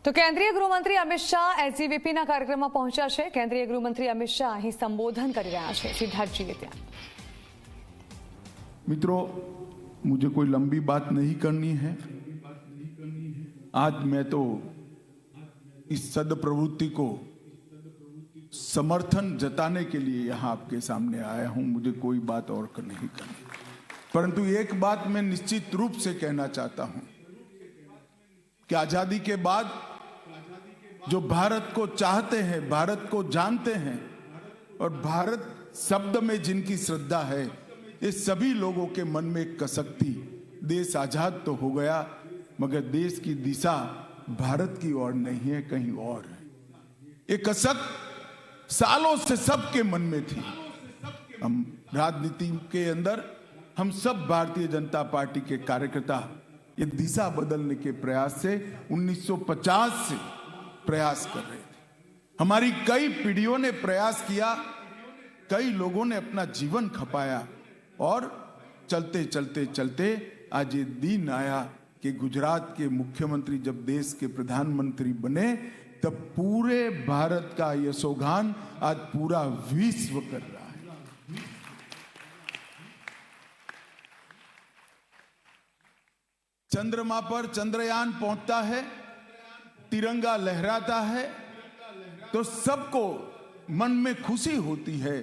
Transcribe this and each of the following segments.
તો કેન્દ્રીય ગૃહમંત્રી અમિત શાહ એસજીવીપીના કાર્યક્રમમાં પહોંચ્યા છે। કેન્દ્રીય ગૃહમંત્રી અમિત શાહ અહીં સંબોધન કરી રહ્યા છે। સિદ્ધાર્થજીએ ત્યાં मित्रों, मुझे कोई लंबी बात नहीं करनी है। आज मैं तो इस सदप्रवृत्ति को समर्थन जताने के लिए यहाँ आपके सामने आया हूँ। मुझे कोई बात और नहीं करनी, परंतु एक बात मैं निश्चित रूप से कहना चाहता हूँ कि आजादी के बाद जो भारत को चाहते हैं, भारत को जानते हैं और भारत शब्द में जिनकी श्रद्धा है, ये सभी लोगों के मन में एक कसकती, देश आजाद तो हो गया मगर देश की दिशा भारत की ओर नहीं है, कहीं और है। एक कसक सालों से सबके मन में थी। हम राजनीति के अंदर हम सब भारतीय जनता पार्टी के कार्यकर्ता ये दिशा बदलने के प्रयास से 1950 से प्रयास कर रहे थे। हमारी कई पीढ़ियों ने प्रयास किया, कई लोगों ने अपना जीवन खपाया और चलते चलते चलते आज ये दिन आया कि गुजरात के मुख्यमंत्री जब देश के प्रधानमंत्री बने तब पूरे भारत का यशोगान आज पूरा विश्व कर रहा है। चंद्रमा पर चंद्रयान पहुंचता है, तिरंगा लहराता है तो सबको मन में खुशी होती है,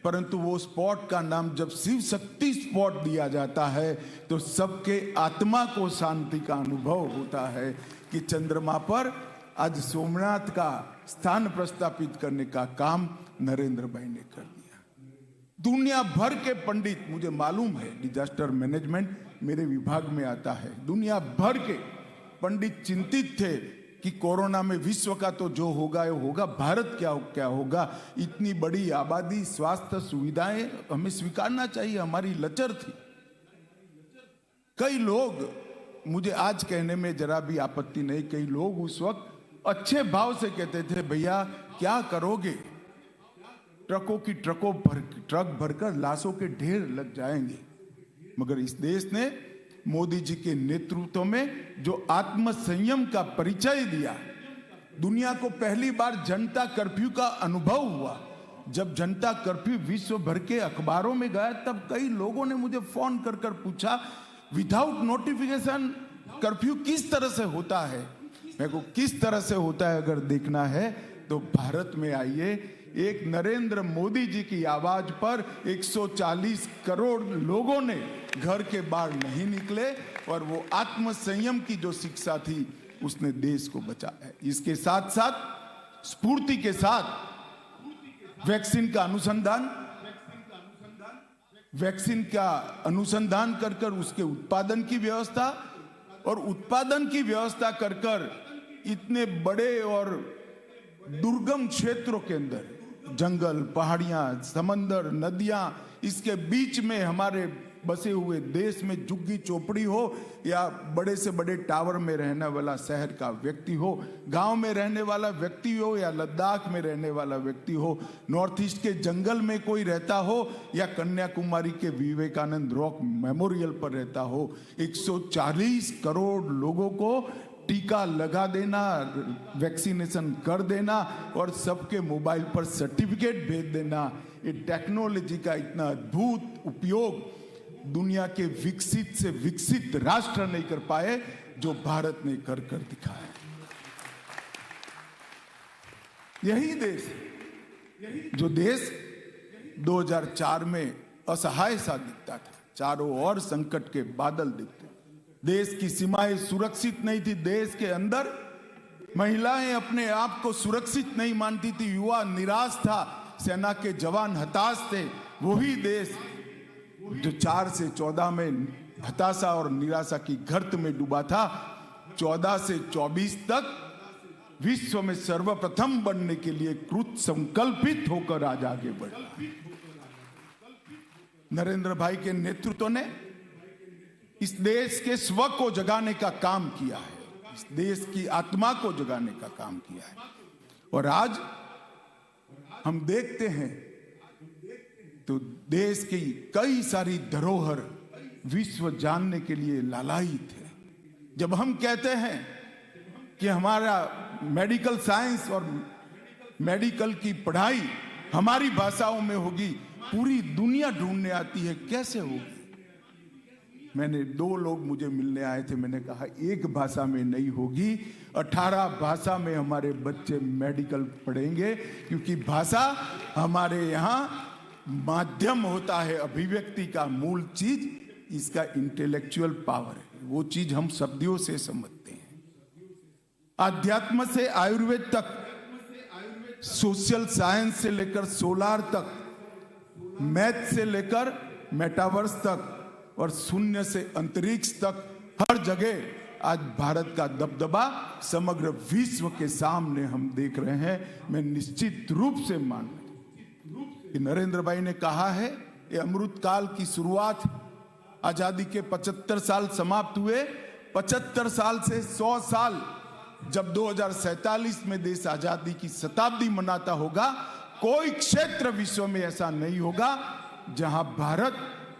परंतु वो स्पॉट का नाम जब शिव शक्ति स्पॉट दिया जाता है तो सबके आत्मा को शांति का अनुभव होता है कि चंद्रमा पर आज सोमनाथ का स्थान प्रस्तापित करने का काम नरेंद्र भाई ने कर दिया। दुनिया भर के पंडित, मुझे मालूम है डिजास्टर मैनेजमेंट मेरे विभाग में आता है, दुनिया भर के पंडित चिंतित थे कि कोरोना में विश्व का तो जो होगा वो होगा, भारत क्या होगा। इतनी बड़ी आबादी, स्वास्थ्य सुविधाएं हमें स्वीकारना चाहिए, हमारी लचर थी। कई लोग, मुझे आज कहने में जरा भी आपत्ति नहीं, कई लोग उस वक्त अच्छे भाव से कहते थे भैया क्या करोगे, ट्रकों की ट्रक भरकर लाशों के ढेर लग जाएंगे। मगर इस देश ने मोदी जी के नेतृत्व में जो आत्म संयम का परिचय दिया, दुनिया को पहली बार जनता कर्फ्यू का अनुभव हुआ। जब जनता कर्फ्यू विश्व भर के अखबारों में गया तब कई लोगों ने मुझे फोन कर कर पूछा विदाउट नोटिफिकेशन कर्फ्यू किस तरह से होता है। मैं को किस तरह से होता है अगर देखना है तो भारत में आइए। एक नरेंद्र मोदी जी की आवाज पर 140 करोड़ लोगों ने घर के बाहर नहीं निकले और वो आत्म संयम की जो शिक्षा थी उसने देश को बचाया। इसके साथ साथ स्फूर्ति के साथ वैक्सीन का अनुसंधान कर कर उसके उत्पादन की व्यवस्था और उत्पादन की व्यवस्था कर कर इतने बड़े और दुर्गम क्षेत्रों के अंदर जंगल, पहाड़ियां, समंदर, नदियां, इसके बीच में हमारे बसे हुए देश में झुग्गी चौपड़ी हो या बड़े से बड़े टावर में रहने वाला शहर का व्यक्ति हो, गांव में रहने वाला व्यक्ति हो या लद्दाख में रहने वाला व्यक्ति हो, नॉर्थ ईस्ट के जंगल में कोई रहता हो या कन्याकुमारी के विवेकानंद रॉक मेमोरियल पर रहता हो, 140 करोड़ लोगों को टीका लगा देना, वैक्सीनेशन कर देना और सबके मोबाइल पर सर्टिफिकेट भेज देना। ये टेक्नोलॉजी का इतना अद्भुत उपयोग दुनिया के विकसित से विकसित राष्ट्र नहीं कर पाए जो भारत ने कर कर दिखाया। यही देश, जो देश 2004 में असहाय सा दिखता था, चारों ओर संकट के बादल दिखते, देश की सीमाएं सुरक्षित नहीं थी, देश के अंदर महिलाएं अपने आप को सुरक्षित नहीं मानती थी, युवा निराश था, सेना के जवान हताश थे। वही देश जो 4 से 14 में हताशा और निराशा की गर्त में डूबा था, 14 से 24 तक विश्व में सर्वप्रथम बनने के लिए कृत संकल्पित होकर आज आगे बढ़ा। नरेंद्र भाई के नेतृत्व ने इस देश के स्व को जगाने का काम किया है, इस देश की आत्मा को जगाने का काम किया है। और आज हम देखते हैं तो देश की कई सारी धरोहर विश्व जानने के लिए लालायित है। जब हम कहते हैं कि हमारा मेडिकल साइंस और मेडिकल की पढ़ाई हमारी भाषाओं में होगी, पूरी दुनिया ढूंढने आती है, कैसे होगी? मैंने 2 लोग मुझे मिलने आए थे, मैंने कहा एक भाषा में नहीं होगी, 18 भाषा में हमारे बच्चे मेडिकल पढ़ेंगे, क्योंकि भाषा हमारे यहाँ माध्यम होता है अभिव्यक्ति का, मूल चीज इसका इंटेलेक्चुअल पावर है, वो चीज हम शब्दों से समझते हैं। अध्यात्म से आयुर्वेद तक, सोशल साइंस से लेकर सोलार तक, मैथ से लेकर मेटावर्स तक और शून्य से अंतरिक्ष तक, हर जगह आज भारत का दबदबा समग्र विश्व के सामने हम देख रहे हैं। मैं निश्चित रूप से मानता हूं कि नरेंद्र भाई ने कहा है, ये अमृत काल की शुरुआत, आजादी के 75 साल समाप्त हुए, 75 साल से 100 साल, जब 2047 में देश आजादी की शताब्दी मनाता होगा, कोई क्षेत्र विश्व में ऐसा नहीं होगा जहां भारत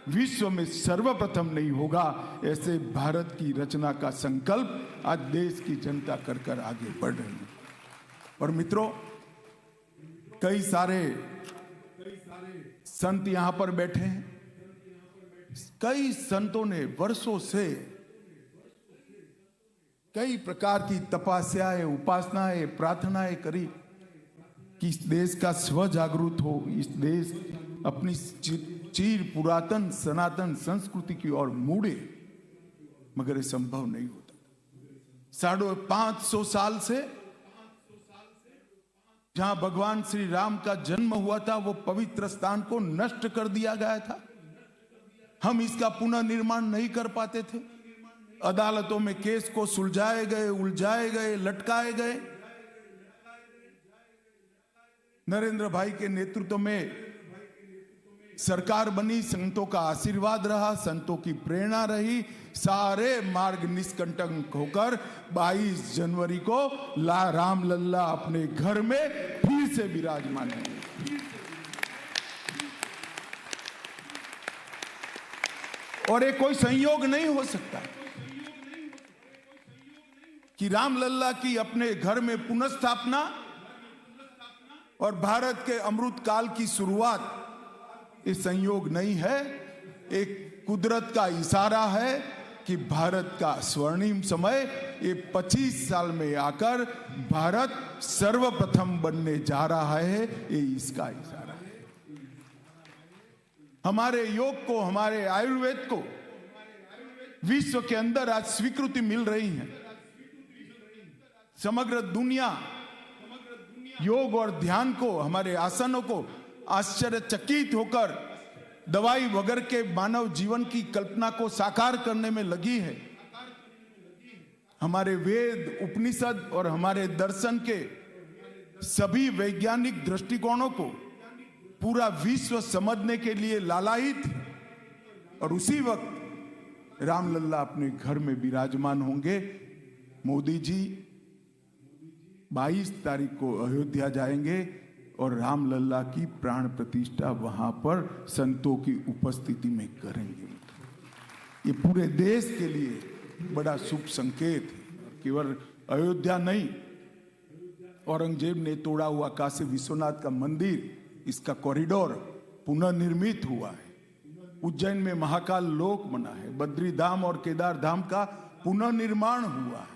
विश्व में सर्वप्रथम नहीं होगा। ऐसे भारत की रचना का संकल्प आज देश की जनता कर कर आगे बढ़ रही है। और मित्रों, कई सारे संत यहां पर बैठे हैं, कई संतों ने वर्षों से कई प्रकार की तपस्याएं, उपासनाएं, प्रार्थनाएं करी कि इस देश का स्व जागृत हो, इस देश अपनी चीर पुरातन सनातन संस्कृति की ओर मुड़े, मगर ये संभव नहीं होता। 550 साल से जहां भगवान श्री राम का जन्म हुआ था, वो पवित्र स्थान को नष्ट कर दिया गया था। हम इसका पुनर्निर्माण नहीं कर पाते थे, अदालतों में केस को सुलझाए गए, उलझाए गए, लटकाए गए। नरेंद्र भाई के नेतृत्व में सरकार बनी, संतों का आशीर्वाद रहा, संतों की प्रेरणा रही, सारे मार्ग निष्कंटक होकर 22 जनवरी को राम लल्ला अपने घर में फिर से विराजमान है। और ये कोई संयोग नहीं हो सकता कि राम लल्ला की अपने घर में पुनर्स्थापना और भारत के अमृत काल की शुरुआत, ये संयोग नहीं है, एक कुदरत का इशारा है कि भारत का स्वर्णिम समय ये 25 साल में आकर भारत सर्वप्रथम बनने जा रहा है, ये इसका इशारा है। हमारे योग को, हमारे आयुर्वेद को विश्व के अंदर आज स्वीकृति मिल रही है। समग्र दुनिया योग और ध्यान को, हमारे आसनों को आश्चर्यचकित होकर दवाई वगैरह के मानव जीवन की कल्पना को साकार करने में लगी है। हमारे वेद, उपनिषद और हमारे दर्शन के सभी वैज्ञानिक दृष्टिकोणों को पूरा विश्व समझने के लिए लालायित, और उसी वक्त रामलल्ला अपने घर में विराजमान होंगे। मोदी जी 22 तारीख को अयोध्या जाएंगे और रामलल्ला की प्राण प्रतिष्ठा वहां पर संतों की उपस्थिति में करेंगे। ये पूरे देश के लिए बड़ा शुभ संकेत है। केवल अयोध्या नहीं, औरंगजेब ने तोड़ा हुआ काशी विश्वनाथ का मंदिर, इसका कॉरिडोर पुनर्निर्मित हुआ है। उज्जैन में महाकाल लोक बना है, बद्री धाम और केदार धाम का पुनर्निर्माण हुआ है।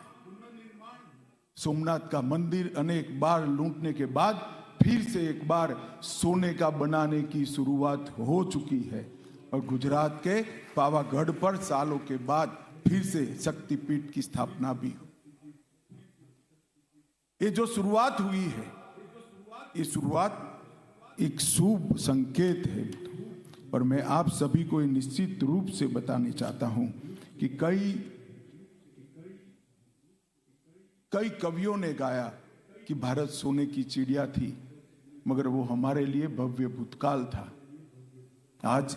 सोमनाथ का मंदिर अनेक बार लूटने के बाद फिर से एक बार सोने का बनाने की शुरुआत हो चुकी है, और गुजरात के पावागढ़ पर सालों के बाद फिर से शक्तिपीठ की स्थापना भी हो। ये जो शुरुआत हुई है, ये शुरुआत एक शुभ संकेत है। और मैं आप सभी को निश्चित रूप से बताना चाहता हूं कि कई कवियों ने गाया कि भारत सोने की चिड़िया थी, मगर वो हमारे लिए भव्य भूतकाल था। आज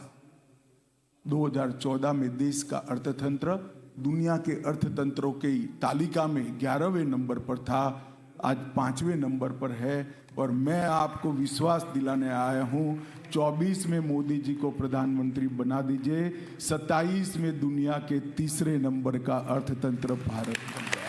2014 में देश का अर्थतंत्र दुनिया के अर्थतंत्रों की तालिका में 11वें नंबर पर था, आज 5वें नंबर पर है। और मैं आपको विश्वास दिलाने आया हूं, 24 में मोदी जी को प्रधानमंत्री बना दीजिए, 27 में दुनिया के 3रे नंबर का अर्थतंत्र भारत बन जाएगा।